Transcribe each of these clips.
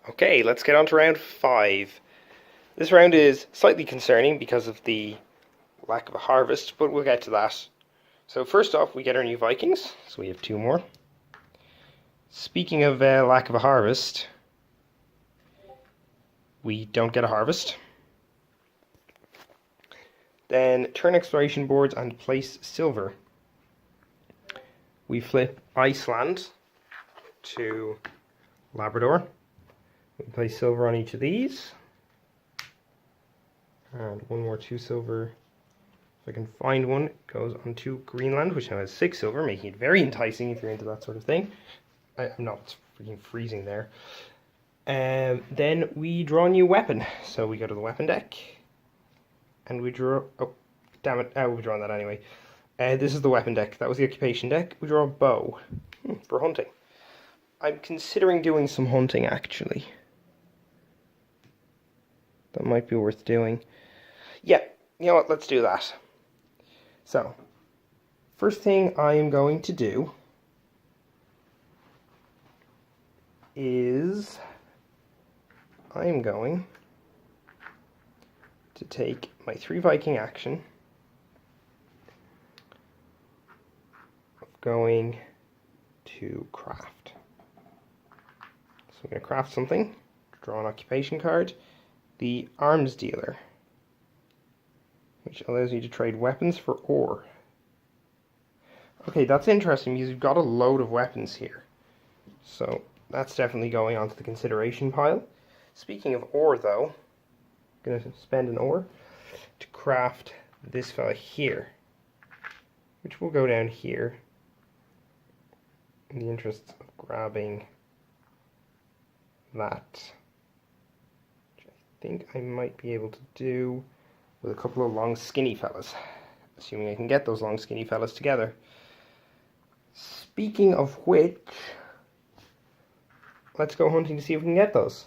Okay, let's get on to round 5. This round is slightly concerning because of the lack of a harvest, but we'll get to that. So first off, we get our new Vikings, so we have 2 more. Speaking of lack of a harvest, we don't get a harvest. Then turn exploration boards and place silver. We flip Iceland to Labrador. We place silver on each of these. And one more 2 silver. If I can find one, it goes onto Greenland, which now has 6 silver, making it very enticing if you're into that sort of thing. I'm not freaking freezing there. Then we draw a new weapon. So we go to the weapon deck. And we draw... Oh, damn it. We'll be drawing that anyway. This is the weapon deck. That was the occupation deck. We draw a bow for hunting. I'm considering doing some hunting, actually. That might be worth doing. Yeah, you know what? Let's do that. So, first thing I am going to do is I am going to take my 3 Viking action of going to craft. So I'm going to craft something, draw an occupation card, the arms dealer, which allows you to trade weapons for ore. Okay, that's interesting because you've got a load of weapons here. So that's definitely going onto the consideration pile. Speaking of ore though, I'm going to spend an ore to craft this fella here, which will go down here in the interest of grabbing that, which I think I might be able to do with a couple of long skinny fellas, assuming I can get those long skinny fellas together. Speaking of which, let's go hunting to see if we can get those.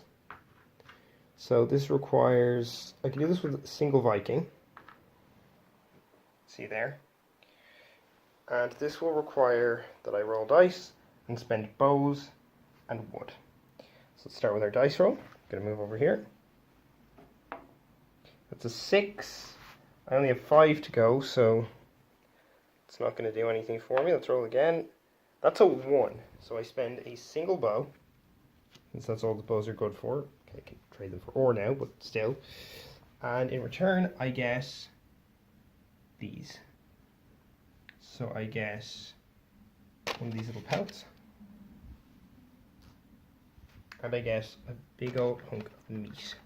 So this requires, I can do this with a single Viking, see there, and this will require that I roll dice and spend bows and wood. So let's start with our dice roll. I'm going to move over here. That's a 6. I only have 5 to go, so it's not going to do anything for me. Let's roll again. That's a 1. So I spend a single bow, since that's all the bows are good for. Okay, I can trade them for ore now, but still. And in return, I get these. So I get one of these little pelts. And I get a big old hunk of meat.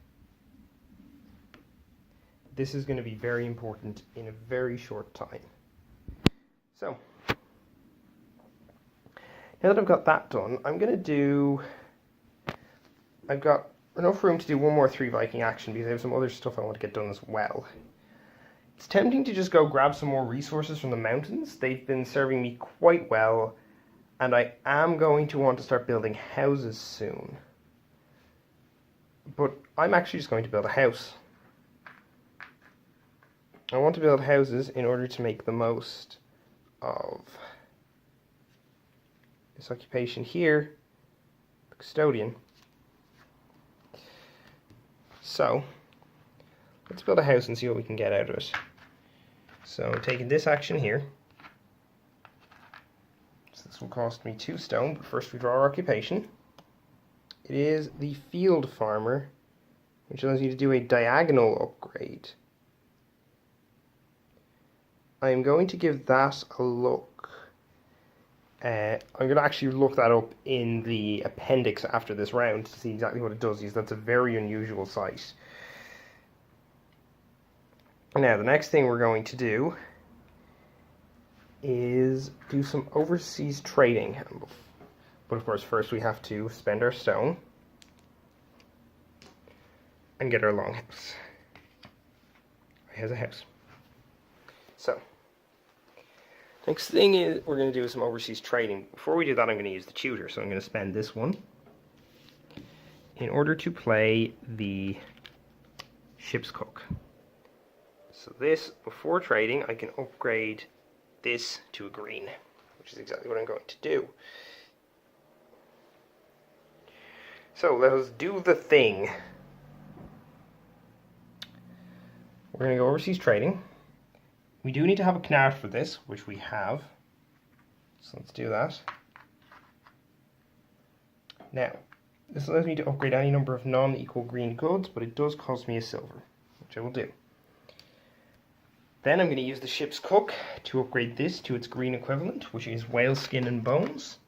This is going to be very important in a very short time. So, now that I've got that done, I'm going to do... I've got enough room to do one more 3 Viking action because I have some other stuff I want to get done as well. It's tempting to just go grab some more resources from the mountains. They've been serving me quite well, and I am going to want to start building houses soon. But I'm actually just going to build a house. I want to build houses in order to make the most of this occupation here, the custodian. So, let's build a house and see what we can get out of it. So, taking this action here, so this will cost me 2 stone, but first we draw our occupation. It is the field farmer, which allows you to do a diagonal upgrade. I'm going to give that a look. I'm going to actually look that up in the appendix after this round to see exactly what it does, because that's a very unusual site. Now, the next thing we're going to do is do some overseas trading. But of course, first we have to spend our stone and get our longhouse. Here's a house. So, next thing is we're going to do some overseas trading. Before we do that, I'm going to use the tutor. So I'm going to spend this one in order to play the ship's cook. So this, before trading, I can upgrade this to a green, which is exactly what I'm going to do. So let us do the thing. We're going to go overseas trading. We do need to have a canard for this, which we have. So let's do that. Now, this allows me to upgrade any number of non-equal green goods, but it does cost me a silver, which I will do. Then I'm going to use the ship's cook to upgrade this to its green equivalent, which is whale skin and bones.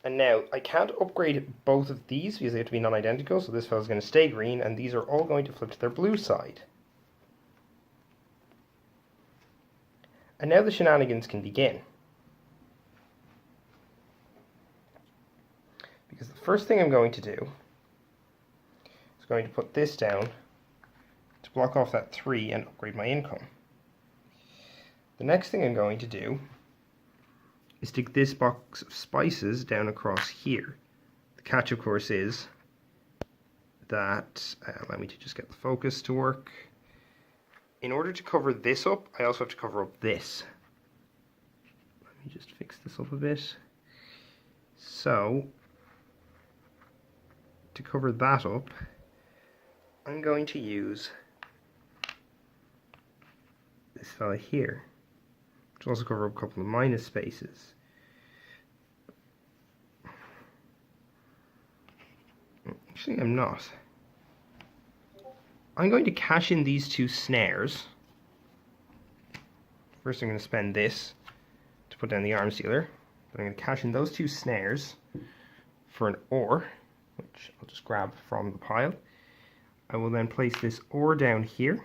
And now, I can't upgrade both of these because they have to be non-identical, so this fellow's going to stay green, and these are all going to flip to their blue side. And now the shenanigans can begin. Because the first thing I'm going to do is going to put this down to block off that 3 and upgrade my income. The next thing I'm going to do is stick this box of spices down across here. The catch, of course, is that, allow me to just get the focus to work. In order to cover this up, I also have to cover up this. Let me just fix this up a bit. So, to cover that up, I'm going to use this fella here, which will also cover up a couple of minus spaces. Actually, I'm not. I'm going to cash in these 2 snares. First I'm going to spend this to put down the arm sealer. Then I'm going to cash in those 2 snares for an ore, which I'll just grab from the pile. I will then place this ore down here.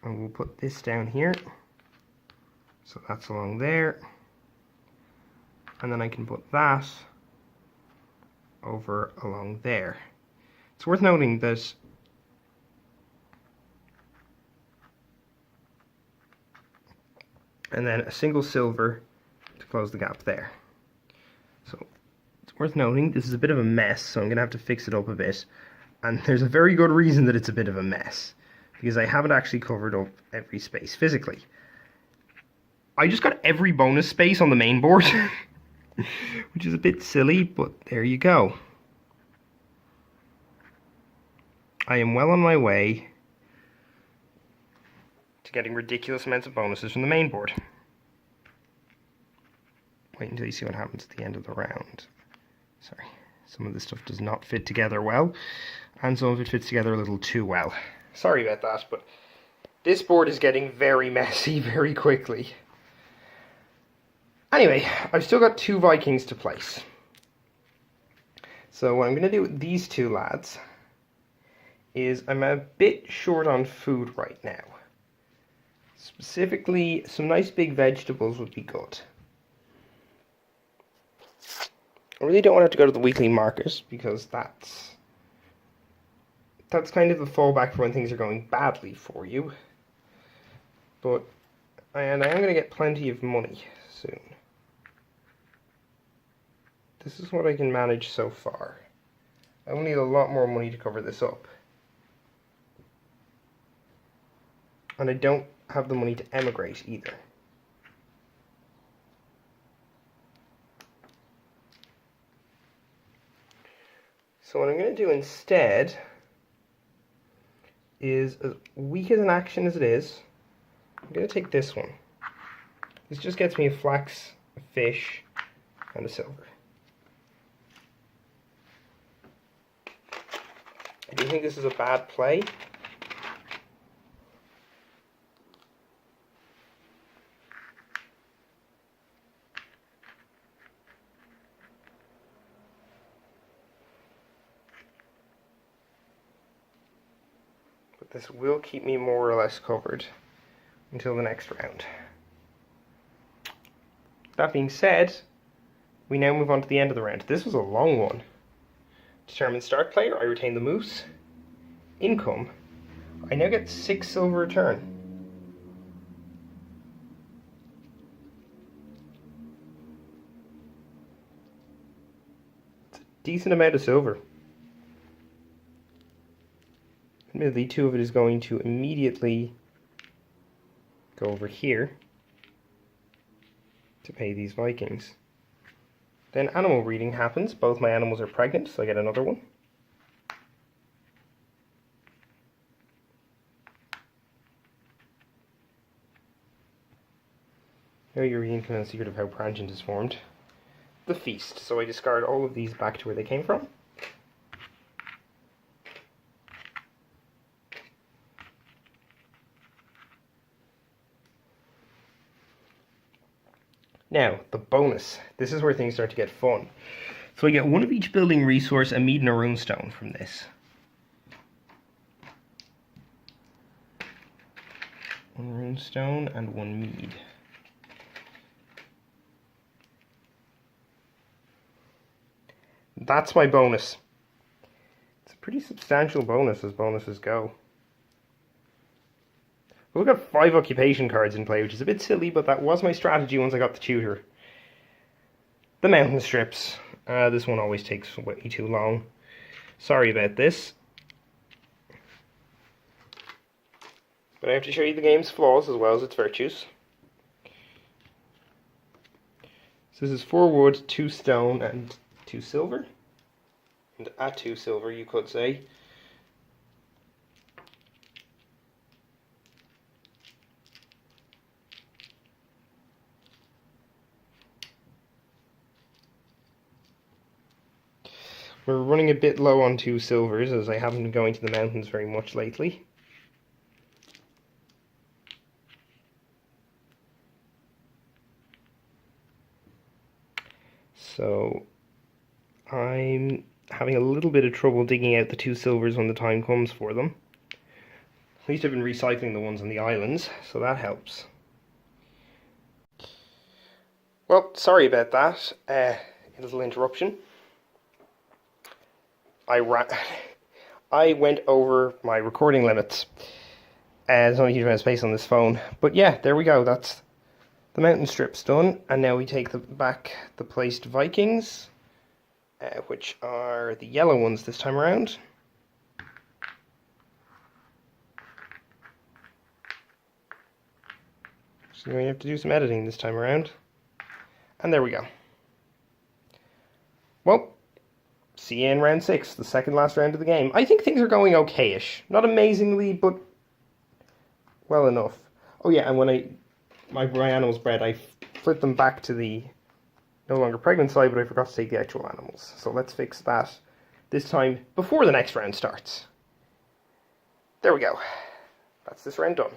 And we'll put this down here. So that's along there. And then I can put that over along there. It's worth noting that and then a single silver to close the gap there. So it's worth noting this is a bit of a mess, so I'm going to have to fix it up a bit. And there's a very good reason that it's a bit of a mess, because I haven't actually covered up every space physically. I just got every bonus space on the main board, which is a bit silly, but there you go. I am well on my way to getting ridiculous amounts of bonuses from the main board. Wait until you see what happens at the end of the round. Sorry, some of this stuff does not fit together well, and some of it fits together a little too well. Sorry about that, but this board is getting very messy very quickly. Anyway, I've still got 2 Vikings to place. So what I'm going to do with these 2 lads is I'm a bit short on food right now. Specifically, some nice big vegetables would be good. I really don't want to have to go to the weekly market, because that's kind of the fallback for when things are going badly for you. But I am going to get plenty of money soon. This is what I can manage so far. I will need a lot more money to cover this up. And I don't have the money to emigrate either. So what I'm going to do instead is, as weak as an action as it is, I'm going to take this one. This just gets me a flax, a fish, and a silver. I do think this is a bad play. But this will keep me more or less covered until the next round. That being said, we now move on to the end of the round. This was a long one. Determine start player, I retain the moose. Income, I now get 6 silver a turn. It's a decent amount of silver. Admittedly, 2 of it is going to immediately go over here to pay these Vikings. Then animal breeding happens. Both my animals are pregnant, so I get another one. Now you're reading the secret of how Prangent is formed. The feast. So I discard all of these back to where they came from. Now, the bonus. This is where things start to get fun. So I get one of each building resource, a mead and a runestone from this. One runestone and one mead. That's my bonus. It's a pretty substantial bonus as bonuses go. We've got 5 occupation cards in play, which is a bit silly, but that was my strategy once I got the tutor. The mountain strips. This one always takes way too long. Sorry about this. But I have to show you the game's flaws as well as its virtues. So this is 4 wood, 2 stone, and 2 silver. And at 2 silver, you could say. We're running a bit low on 2 silvers as I haven't been going to the mountains very much lately. So I'm having a little bit of trouble digging out the 2 silvers when the time comes for them. At least I've been recycling the ones on the islands, so that helps. Well, sorry about that. A little interruption. I went over my recording limits. There's only a huge amount of space on this phone. But yeah, there we go. That's the mountain strips done. And now we take back the placed Vikings, which are the yellow ones this time around. So we have to do some editing this time around. And there we go. Well, see you in round 6, the second last round of the game. I think things are going okay-ish. Not amazingly, but well enough. Oh yeah, and when my animals bred, I flipped them back to the no longer pregnant side, but I forgot to take the actual animals. So let's fix that this time before the next round starts. There we go. That's this round done.